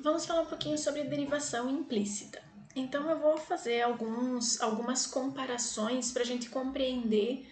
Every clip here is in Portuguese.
Vamos falar um pouquinho sobre derivação implícita. Então, eu vou fazer algumas comparações para a gente compreender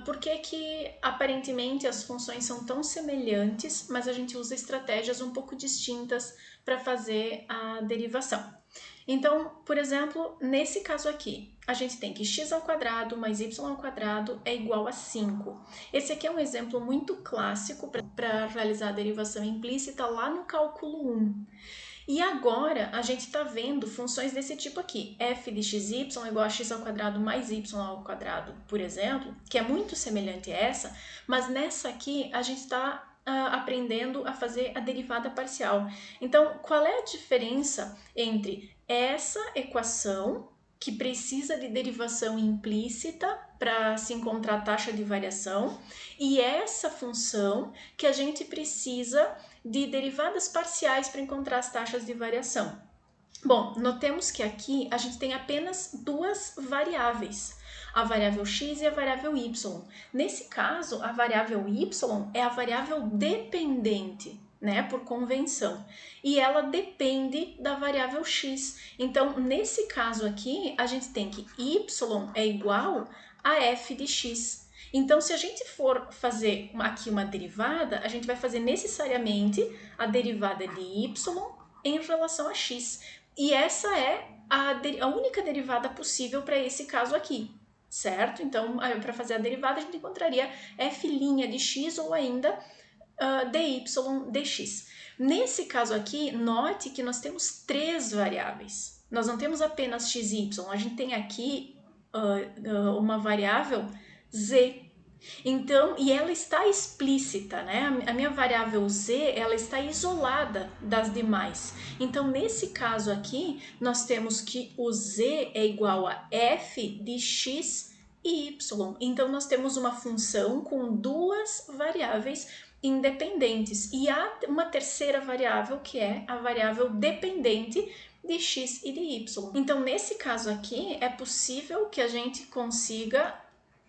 por que aparentemente as funções são tão semelhantes, mas a gente usa estratégias um pouco distintas para fazer a derivação. Então, por exemplo, nesse caso aqui, a gente tem que x² mais y² é igual a 5. Esse aqui é um exemplo muito clássico para realizar a derivação implícita lá no cálculo 1. E agora, a gente está vendo funções desse tipo aqui, f de xy é igual a x² mais y², por exemplo, que é muito semelhante a essa, mas nessa aqui a gente está aprendendo a fazer a derivada parcial. Então, qual é a diferença entre essa equação, que precisa de derivação implícita para se encontrar a taxa de variação, e essa função que a gente precisa de derivadas parciais para encontrar as taxas de variação? Bom, notemos que aqui a gente tem apenas duas variáveis, a variável x e a variável y. Nesse caso, a variável y é a variável dependente, né, por convenção, e ela depende da variável x. Então, nesse caso aqui, a gente tem que y é igual a f de x. Então, se a gente for fazer aqui uma derivada, a gente vai fazer necessariamente a derivada de y em relação a x. E essa é a única derivada possível para esse caso aqui, certo? Então, para fazer a derivada, a gente encontraria f' de x ou ainda dy dx. Nesse caso aqui, note que nós temos três variáveis. Nós não temos apenas x e y, a gente tem aqui uma variável z. Então, e ela está explícita, né? A minha variável z, ela está isolada das demais. Então, nesse caso aqui, nós temos que o z é igual a f de x e y. Então, nós temos uma função com duas variáveis independentes. E há uma terceira variável, que é a variável dependente de x e de y. Então, nesse caso aqui, é possível que a gente consiga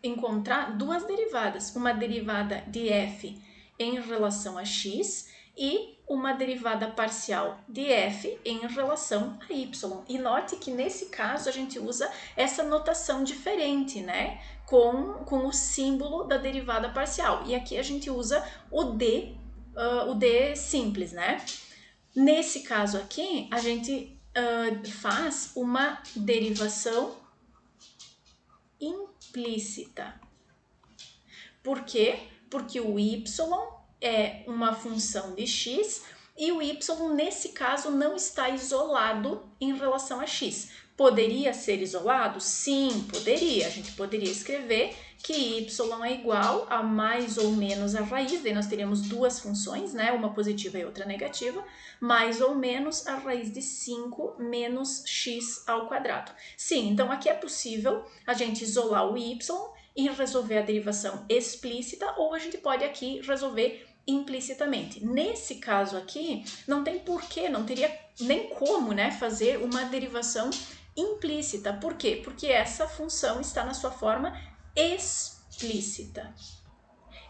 encontrar duas derivadas, uma derivada de f em relação a x e uma derivada parcial de f em relação a y. E note que nesse caso a gente usa essa notação diferente, né? Com o símbolo da derivada parcial. E aqui a gente usa o d simples, né? Nesse caso aqui, a gente faz uma derivação implícita. Por quê? Porque o y é uma função de x e o y, nesse caso, não está isolado em relação a x. Poderia ser isolado? Sim, poderia. A gente poderia escrever que y é igual a mais ou menos a raiz, daí nós teríamos duas funções, né? Uma positiva e outra negativa, mais ou menos a raiz de 5 menos x ao quadrado. Sim, então aqui é possível a gente isolar o y e resolver a derivação explícita, ou a gente pode aqui resolver implicitamente. Nesse caso aqui, não tem porquê, não teria nem como, né, fazer uma derivação implícita. Por quê? Porque essa função está na sua forma explícita.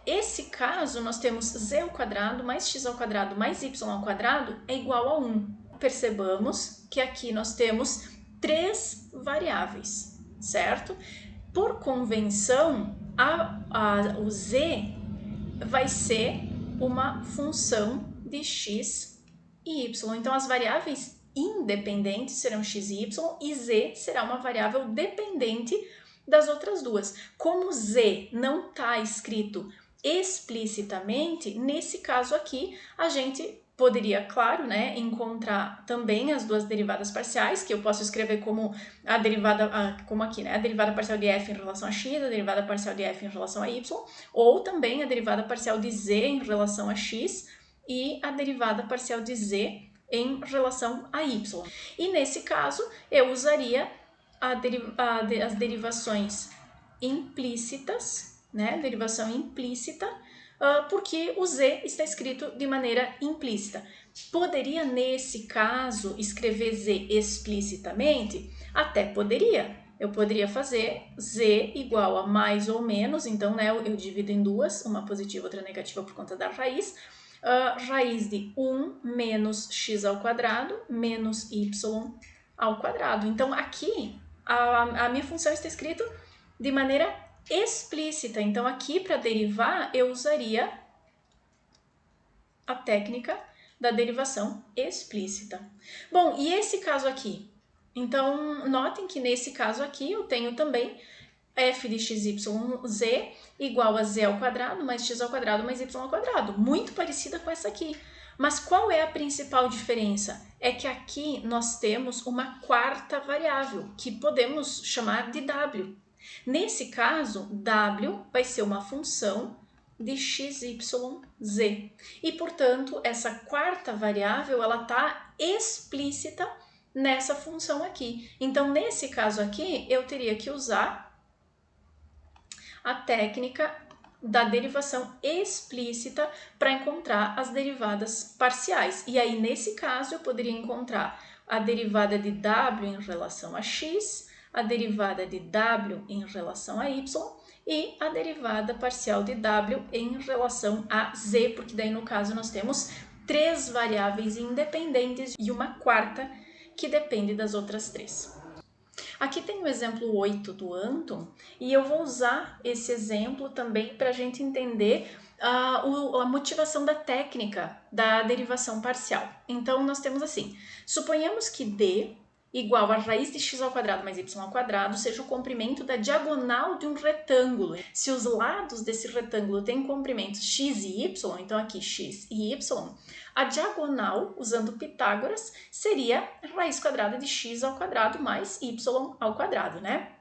Esse caso, nós temos z² mais x² mais y² é igual a 1. Percebamos que aqui nós temos três variáveis, certo? Por convenção, o z vai ser uma função de x e y. Então, as variáveis independentes serão x e y, e z será uma variável dependente das outras duas. Como z não está escrito explicitamente, nesse caso aqui, a gente poderia, claro, né, encontrar também as duas derivadas parciais, que eu posso escrever como a derivada, como aqui, né, a derivada parcial de f em relação a x, a derivada parcial de f em relação a y, ou também a derivada parcial de z em relação a x e a derivada parcial de z em relação a y. E nesse caso, eu usaria as derivações implícitas, né, derivação implícita, porque o z está escrito de maneira implícita. Poderia, nesse caso, escrever z explicitamente? Até poderia. Eu poderia fazer z igual a mais ou menos, então, né, eu divido em duas, uma positiva e outra negativa por conta da raiz, raiz de 1 menos x ao quadrado menos y ao quadrado. Então, aqui, a minha função está escrita de maneira explícita. Então, aqui, para derivar, eu usaria a técnica da derivação explícita. Bom, e esse caso aqui? Então, notem que nesse caso aqui eu tenho também f de xyz igual a z ao quadrado mais x ao quadrado mais y ao quadrado. Muito parecida com essa aqui. Mas qual é a principal diferença? É que aqui nós temos uma quarta variável, que podemos chamar de w. Nesse caso, w vai ser uma função de x, y, z. E, portanto, essa quarta variável ela está explícita nessa função aqui. Então, nesse caso aqui, eu teria que usar a técnica da derivação explícita para encontrar as derivadas parciais. E aí, nesse caso, eu poderia encontrar a derivada de w em relação a x, a derivada de w em relação a y e a derivada parcial de w em relação a z, porque daí, no caso, nós temos 3 variáveis independentes e uma quarta que depende das outras 3. Aqui tem o exemplo 8 do Anton, e eu vou usar esse exemplo também para a gente entender a motivação da técnica da derivação parcial. Então, nós temos assim, suponhamos que d igual a raiz de x ao quadrado mais y ao quadrado seja o comprimento da diagonal de um retângulo. Se os lados desse retângulo têm comprimentos x e y, então aqui x e y, a diagonal, usando Pitágoras, seria raiz quadrada de x ao quadrado mais y ao quadrado, né?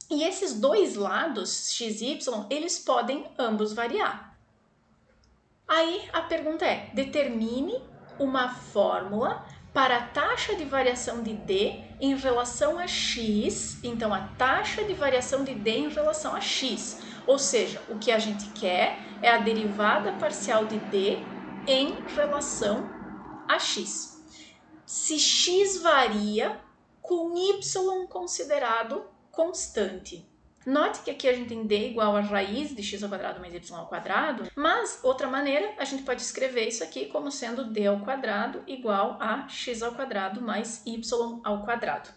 E esses dois lados, x e y, eles podem ambos variar. Aí a pergunta é, determine uma fórmula para a taxa de variação de d em relação a x, então a taxa de variação de d em relação a x, ou seja, o que a gente quer é a derivada parcial de d em relação a x. Se x varia com y considerado constante. Note que aqui a gente tem d igual a raiz de x ao quadrado mais y ao quadrado, mas, outra maneira, a gente pode escrever isso aqui como sendo d ao quadrado igual a x ao quadrado mais y ao quadrado.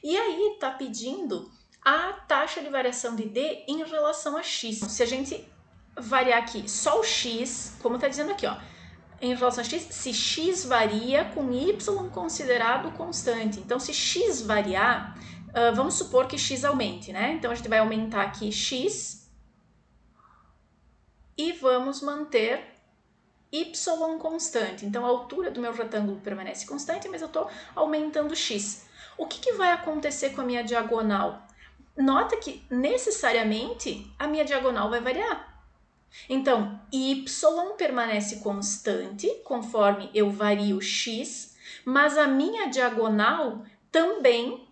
E aí está pedindo a taxa de variação de d em relação a x. Se a gente variar aqui só o x, como está dizendo aqui, ó, em relação a x, se x varia com y considerado constante. Então, se x variar, vamos supor que x aumente, né? Então, a gente vai aumentar aqui x e vamos manter y constante. Então, a altura do meu retângulo permanece constante, mas eu estou aumentando x. O que vai acontecer com a minha diagonal? Nota que, necessariamente, a minha diagonal vai variar. Então, y permanece constante conforme eu vario x, mas a minha diagonal também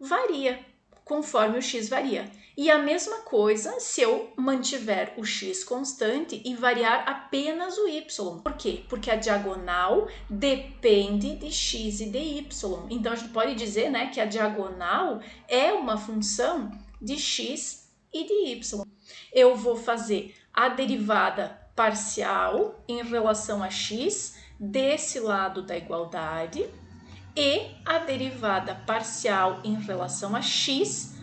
varia conforme o x varia. E a mesma coisa se eu mantiver o x constante e variar apenas o y. Por quê? Porque a diagonal depende de x e de y. Então, a gente pode dizer, né, que a diagonal é uma função de x e de y. Eu vou fazer a derivada parcial em relação a x desse lado da igualdade e a derivada parcial em relação a x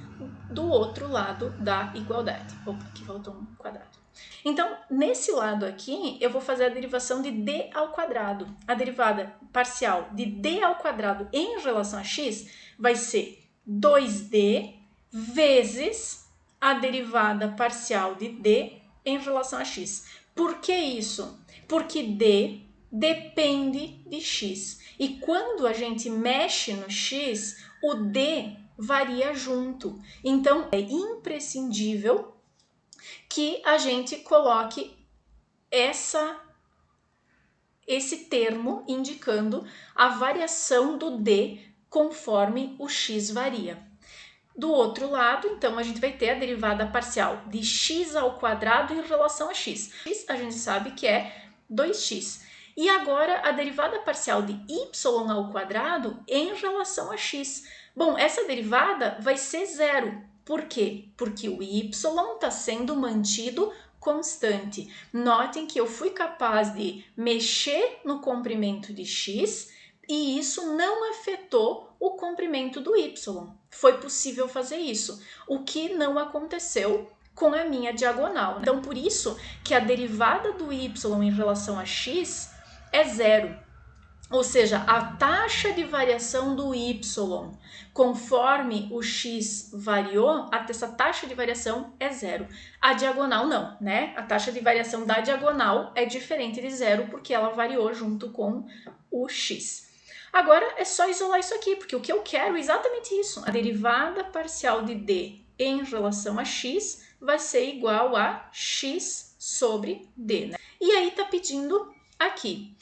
do outro lado da igualdade. Opa, aqui faltou um quadrado. Então, nesse lado aqui, eu vou fazer a derivação de d ao quadrado. A derivada parcial de d ao quadrado em relação a x vai ser 2d vezes a derivada parcial de d em relação a x. Por que isso? Porque d depende de x. E quando a gente mexe no x, o d varia junto. Então, é imprescindível que a gente coloque esse termo indicando a variação do d conforme o x varia. Do outro lado, então, a gente vai ter a derivada parcial de x ao quadrado em relação a x. X a gente sabe que é 2x. E agora a derivada parcial de y ao quadrado em relação a x. Bom, essa derivada vai ser zero. Por quê? Porque o y está sendo mantido constante. Notem que eu fui capaz de mexer no comprimento de x e isso não afetou o comprimento do y. Foi possível fazer isso, o que não aconteceu com a minha diagonal. Então, por isso que a derivada do y em relação a x é zero. Ou seja, a taxa de variação do y, conforme o x variou, essa taxa de variação é zero. A diagonal não, né? A taxa de variação da diagonal é diferente de zero porque ela variou junto com o x. Agora é só isolar isso aqui, porque o que eu quero é exatamente isso. A derivada parcial de d em relação a x vai ser igual a x sobre d, né? E aí tá pedindo aqui...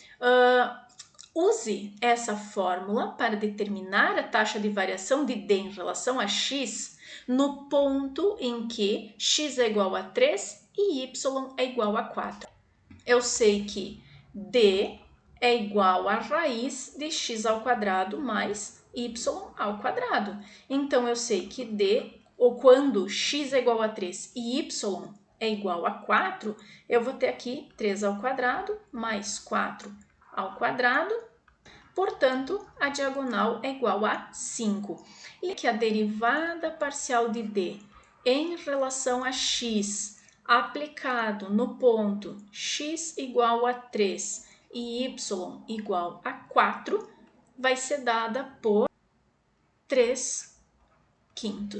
use essa fórmula para determinar a taxa de variação de d em relação a x no ponto em que x é igual a 3 e y é igual a 4. Eu sei que d é igual a raiz de x ao quadrado mais y ao quadrado. Então, eu sei que d, ou quando x é igual a 3 e y é igual a 4, eu vou ter aqui 3 ao quadrado mais 4 ao quadrado, portanto, a diagonal é igual a 5. E que a derivada parcial de d em relação a x aplicado no ponto x igual a 3 e y igual a 4 vai ser dada por 3/5.